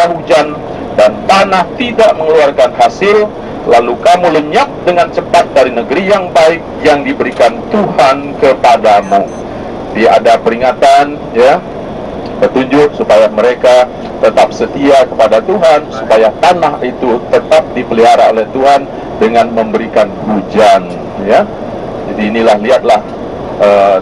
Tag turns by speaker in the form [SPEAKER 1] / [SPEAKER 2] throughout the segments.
[SPEAKER 1] ada hujan dan tanah tidak mengeluarkan hasil, lalu kamu lenyap dengan cepat dari negeri yang baik yang diberikan Tuhan kepadamu. Dia ada peringatan, ya, petunjuk supaya mereka tetap setia kepada Tuhan, supaya tanah itu tetap dipelihara oleh Tuhan dengan memberikan hujan, ya. Jadi inilah, lihatlah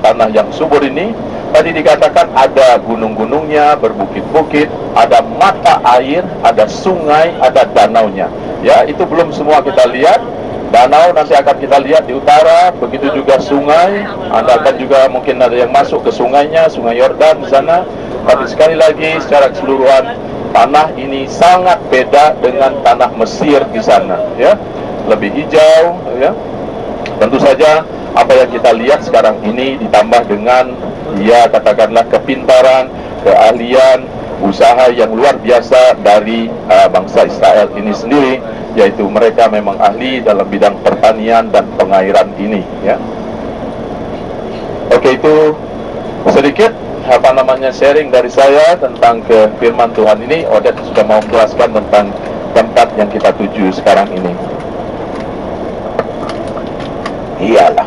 [SPEAKER 1] tanah yang subur ini. Tadi dikatakan ada gunung-gunungnya, berbukit-bukit, ada mata air, ada sungai, ada danaunya. Ya, itu belum semua kita lihat. Danau nanti akan kita lihat di utara, begitu juga sungai. Anda akan juga mungkin ada yang masuk ke sungainya, Sungai Yordan di sana. Tapi sekali lagi secara keseluruhan tanah ini sangat beda dengan tanah Mesir di sana, ya. Lebih hijau, ya. Tentu saja apa yang kita lihat sekarang ini ditambah dengan, ya, katakanlah kepintaran, keahlian, usaha yang luar biasa dari bangsa Israel ini sendiri, yaitu mereka memang ahli dalam bidang pertanian dan pengairan ini, ya. Oke, itu sedikit sharing dari saya tentang ke firman Tuhan ini. Odette sudah mau menjelaskan tentang tempat yang kita tuju sekarang ini.
[SPEAKER 2] Iyalah,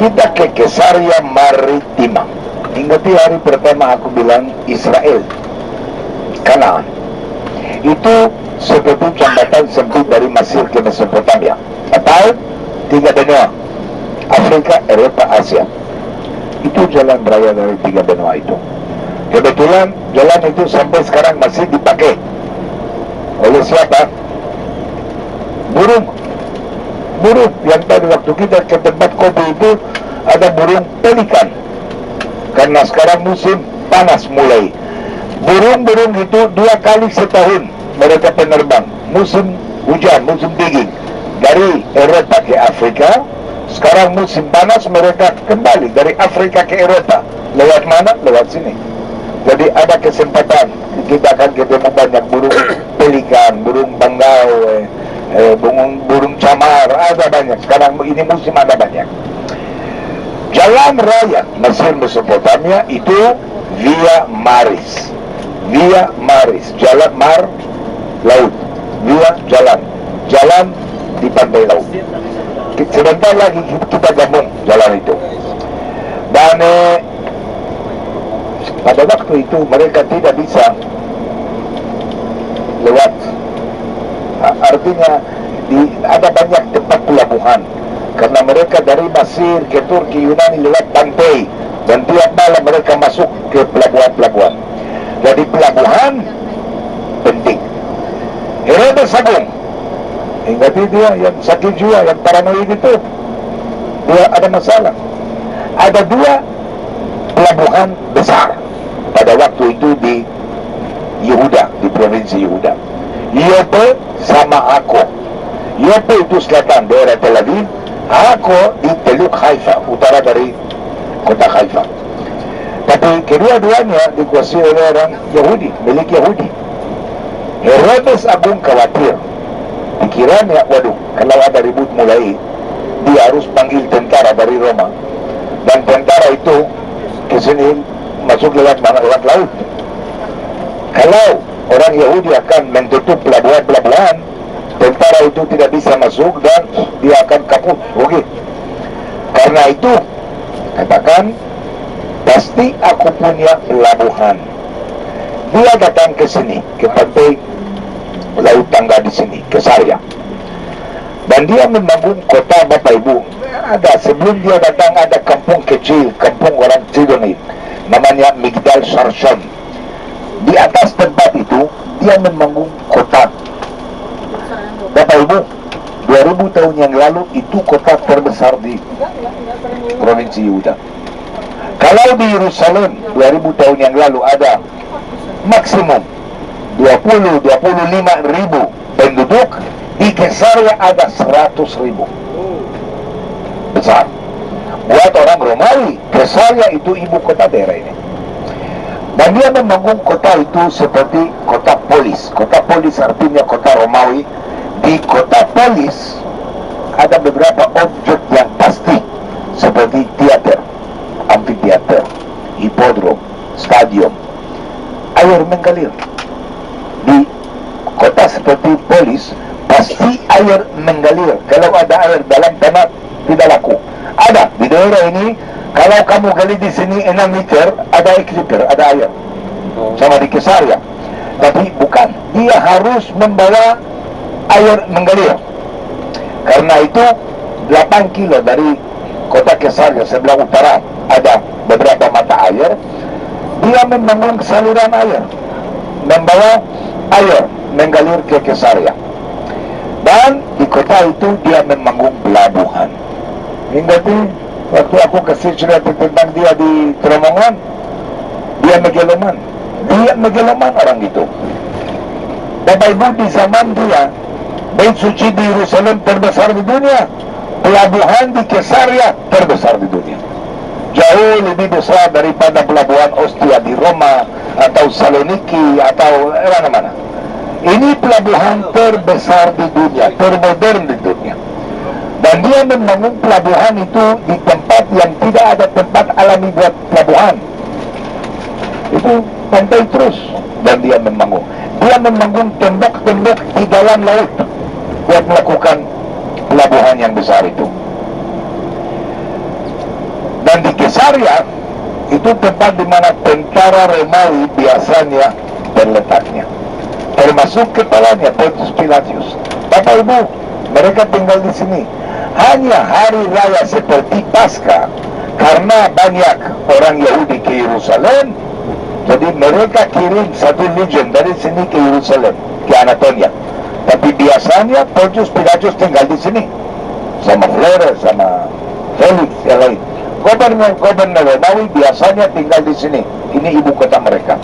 [SPEAKER 2] kita ke Kesaria Maritima. Ingati hari pertama aku bilang Israel, Kanaan. Itu seperti jambatan sempit dari Mesir ke Mesopotamia, atau tiga benua, Afrika, Eropa, Asia. Itu jalan raya dari tiga benua itu. Kebetulan jalan itu sampai sekarang masih dipakai oleh siapa? Burung yang tadi waktu kita ke tempat kopi itu ada burung pelikan, karena sekarang musim panas mulai. Burung-burung itu 2 kali setahun mereka penerbang, musim hujan, musim dingin, dari Eropa ke Afrika. Sekarang musim panas mereka kembali dari Afrika ke Eropa. Lewat mana? Lewat sini. Jadi ada kesempatan kita akan ketemu banyak burung pelikan, burung bangau, burung camar, ada banyak. Sekarang ini musim ada banyak. Jalan raya Mesir Mesopotamia itu Via Maris, jalan mar, laut, via jalan di pantai laut. Sebentar lagi kita gabung jalan itu. Dan pada waktu itu mereka tidak bisa lewat. Artinya ada banyak tempat pelabuhan, karena mereka dari Mesir ke Turki, Yunani lewat pantai, dan tiap malam mereka masuk ke pelabuhan-pelabuhan. Jadi pelabuhan penting. Herodes Agung, ingati dia yang sakit jiwa, yang paranoid itu, dia ada masalah. Ada 2 pelabuhan besar pada waktu itu di Yehuda, di provinsi Yehuda, Yope sama Akko. Yope itu selatan daerah Tel Aviv, Akko di Teluk Haifa, utara dari kota Haifa. Tapi kedua-duanya dikuasai oleh orang Yahudi, milik Yahudi. Herodes Agung khawatir, pikirannya, waduh, kalau ada ribut mulai, dia harus panggil tentara dari Roma, dan tentara itu ke sini masuk lewat laut. Kalau orang Yahudi akan menutup pelabuhan, tentara itu tidak bisa masuk dan dia akan kaput, rugi. Karena itu, katakan, pasti aku punya pelabuhan. Dia datang ke sini, ke pantai laut tangga di sini, ke Kesaria. Dan dia membangun kota, Bapak Ibu. Ada, sebelum dia datang ada kampung kecil, kampung orang Sidonit, namanya Migdal Sharshon. Di atas tempat itu dia membangun kota. Bapak Ibu, 2000 tahun yang lalu itu kota terbesar di provinsi Yehuda. Kalau di Yerusalem 2000 tahun yang lalu ada maksimum 20-25 ribu penduduk, di Kesaria ada 100 ribu. Besar. Buat orang Romawi, Kesaria itu ibu kota daerah ini. Dan dia membangun kota itu seperti kota polis. Kota polis artinya kota Romawi. Di kota polis ada beberapa objek yang pasti, seperti teater, amfiteater, hipodrom, stadion, air mengalir. di kota seperti Polis pasti air mengalir. Kalau ada air dalam tanah tidak laku. Ada di daerah ini, kalau kamu gali di sini 6 meter, ada liter, ada air. Sama di Kesaria. Tapi bukan, dia harus membawa air mengalir. Karena itu 8 kilo dari kota Kesaria sebelah utara ada beberapa mata air. Dia membangun saluran air, membawa air mengalir ke Kesaria. Dan di kota itu dia membangun pelabuhan. Ingat waktu aku kasih cerita tentang dia di Tremongan, dia megaloman orang itu. Bapak Ibu, di zaman dia, Bait suci di Yerusalem terbesar di dunia, pelabuhan di Kesaria terbesar di dunia. Jauh lebih besar daripada pelabuhan Ostia di Roma atau Saloniki atau mana-mana. Ini pelabuhan terbesar di dunia, termodern di dunia. Dan dia membangun pelabuhan itu di tempat yang tidak ada tempat alami buat pelabuhan. Itu pantai terus. Dan dia membangun tembok-tembok di dalam laut buat melakukan pelabuhan yang besar itu. Dan di Kesaria itu tempat di mana tentara Romawi biasanya berletaknya, termasuk kepalanya Pontius Pilatus. Bapak Ibu, mereka tinggal di sini. Hanya hari raya seperti Paskah, karena banyak orang Yahudi ke Yerusalem, jadi mereka kirim satu legion dari sini ke Yerusalem, ke Anatolia. Tapi biasanya Pontius Pilatus tinggal di sini sama Flores, sama Felix yang lain. Gubernur Romawi biasanya tinggal di sini. Ini ibu kota mereka.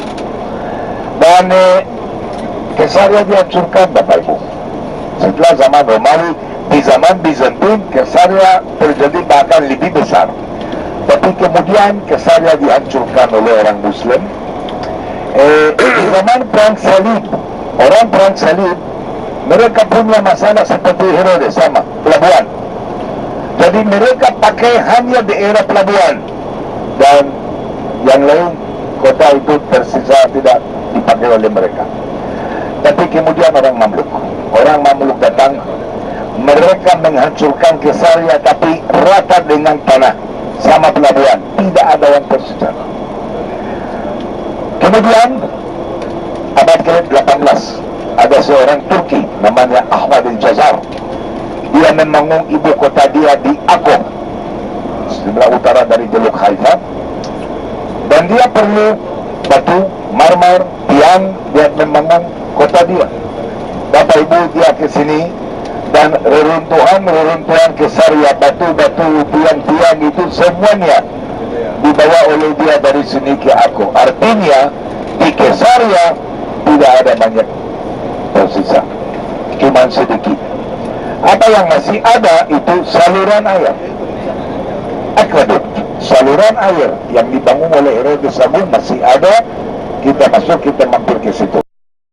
[SPEAKER 2] Dan Kesaria dihancurkan, Bapak Ibu. Setelah zaman Romawi, di zaman Bizantin, Kesaria terjadi bahkan lebih besar. Tapi kemudian Kesaria dihancurkan oleh orang Muslim. Di zaman Perang Salib, orang Perang Salib, mereka punya masalah seperti Herodes, sama pelabuhan. Jadi mereka pakai hanya daerah pelabuhan, dan yang lain kota itu tersisa tidak dipakai oleh mereka. Tapi kemudian orang Mamluk datang, mereka menghancurkan Kesaria tapi rata dengan tanah sama pelabuhan, tidak ada yang tersisa. Kemudian abad ke-18 ada seorang Turki namanya Ahmad al-Jazar. Dia membangun ibu kota dia di Akko, sebelah utara dari Jalur Haifa. Dan dia perlu batu, marmer, tiang, dia membangun kota dia. Bapak Ibu, dia ke sini, dan reruntuhan Kesaria, batu-batu, tiang-tiang itu semuanya dibawa oleh dia dari sini ke Akko. Artinya di Kesaria tidak ada banyak tersisa, cuma sedikit. Apa yang masih ada itu saluran air, aqueduct, saluran air yang dibangun oleh Herodes Agung masih ada. Kita masuk, kita mampir ke situ.